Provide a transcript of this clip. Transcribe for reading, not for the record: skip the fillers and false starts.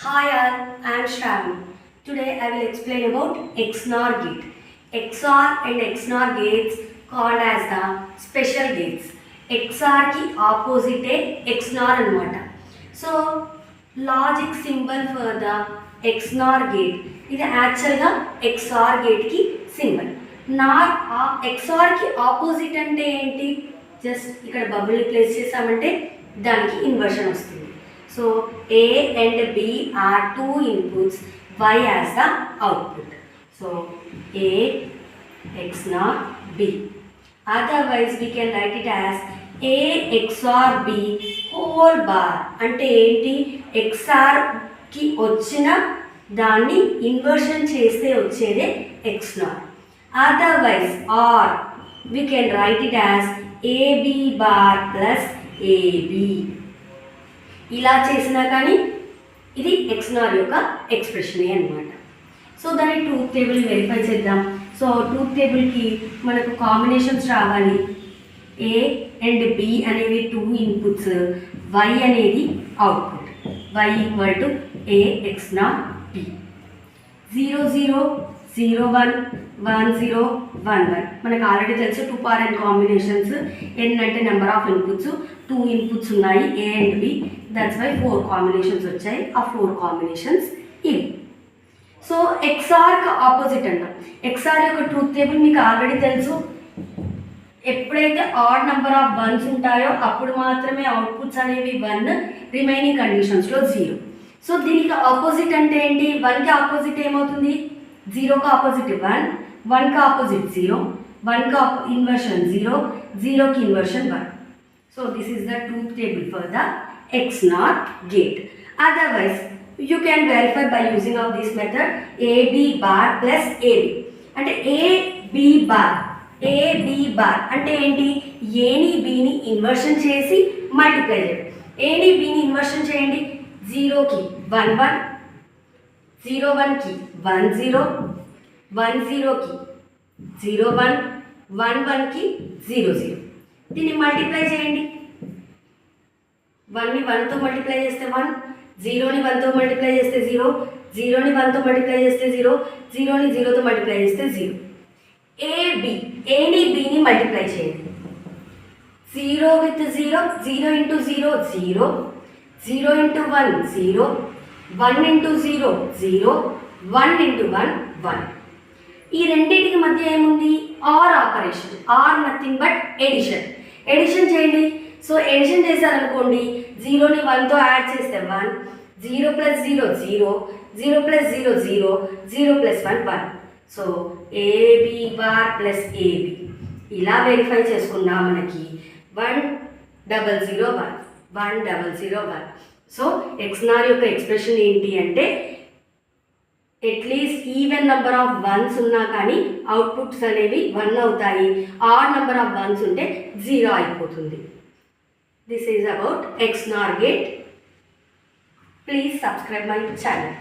Hi all, I am Shravan. Today I will explain about XNOR gate. XOR and XNOR gates called as the special gates. XOR ki opposite XNOR anamata. So logic symbol for the XNOR gate. ఇది యాక్చువల్గా XOR gate కి symbol. XOR కి opposite అంటే ఏంటి? Just ఇక్కడ బబుల్ని place చేసామంటే దానికి inversion వస్తుంది. So A and B are two inputs, Y as the output. So A XNOR B. Otherwise we can write it as A XOR B whole bar. అంటే ఏంటి? XOR కి వచ్చిన దాన్ని ఇన్వర్షన్ చేస్తే వచ్చేదే XNOR. Otherwise or we can write it as AB bar plus AB. ఇలా చేసినా కానీ ఇది XNOR యొక్క ఎక్స్ప్రెషనే అనమాట. సో దాని ట్రూత్ టేబుల్ వెరిఫై చేద్దాం. సో ట్రూత్ టేబుల్కి మనకు కాంబినేషన్స్ రావాలి. A అండ్ B అనేవి టూ ఇన్పుట్స్, Y అనేది output. Y equal to A XNOR B. 0 0 0 1 1 0 1 1 మనకు ఆల్రెడీ తెలుసు. 2 పార్ అండ్ కాంబినేషన్స్. n అంటే నెంబర్ ఆఫ్ ఇన్పుట్స్, 2 ఇన్పుట్స్ ఉన్నాయి A and B. That's why 4 combinations వచ్చాయి. ఆ 4 కాంబినేషన్స్ ఇవి. సో XORకి ఆపోజిట్ అంటాం. XOR యొక్క ట్రూత్ టేబుల్ మీకు ఆల్రెడీ తెలుసు. ఎప్పుడైతే ఆడ్ నెంబర్ ఆఫ్ వన్స్ ఉంటాయో అప్పుడు మాత్రమే అవుట్పుట్స్ అనేవి 1, రిమైనింగ్ కండిషన్స్లో 0. సో దీనికి ఆపోజిట్ అంటే ఏంటి? 1కి ఆపోజిట్ ఏమవుతుంది? 0కి ఆపోజిట్ 1, 1కి ఆపోజిట్ 0, 1కి ఇన్వర్షన్ 0, 0కి inversion 1. So this is the truth table for the XNOR gate. Otherwise you can verify by using of this method AB bar plus AB. అంటే AB bar అంటే ఏంటి? Aని Bని ఇన్వర్షన్ చేసి మల్టిప్లై చేయండి. Aని Bని ఇన్వర్షన్ చేయండి. 0కి 1 1, 0 1కి 1 0, 1 0కి 0 1, 1 1కి 0 0. దీన్ని మల్టిప్లై చేయండి. 1ని 1తో మల్టిప్లై చేస్తే 1, 0ని 1తో మల్టిప్లై చేస్తే 0, 0ని 1తో మల్టిప్లై చేస్తే 0, 0ని 0తో మల్టిప్లై చేస్తే 0. Aని Bని మల్టిప్లై చేయండి. 0 with 0, 0 into 0 0, 0 into 1 0, 1 into 0 0, 1 into 1 1. ఈ రెండింటికి మధ్య ఏముంది? OR operation. OR nothing but addition చేయండి. సో ఎడిషన్ చేశారనుకోండి, 0ని 1తో యాడ్ చేస్తే 1, 0 plus 0 0, 0 plus 0 0, 0 plus 1 1. So AB bar plus AB ఇలా వెరిఫై చేసుకున్నా మనకి 1 0 0 1, 1 0 0 1. సో XNOR యొక్క ఎక్స్ప్రెషన్ ఏంటి అంటే at least even number of once ఉన్నా కానీ అవుట్పుట్స్ అనేవి 1 అవుతాయి. ఆడ్ నెంబర్ ఆఫ్ వన్స్ ఉంటే 0 అయిపోతుంది. This is about XNOR gate. Please subscribe my channel.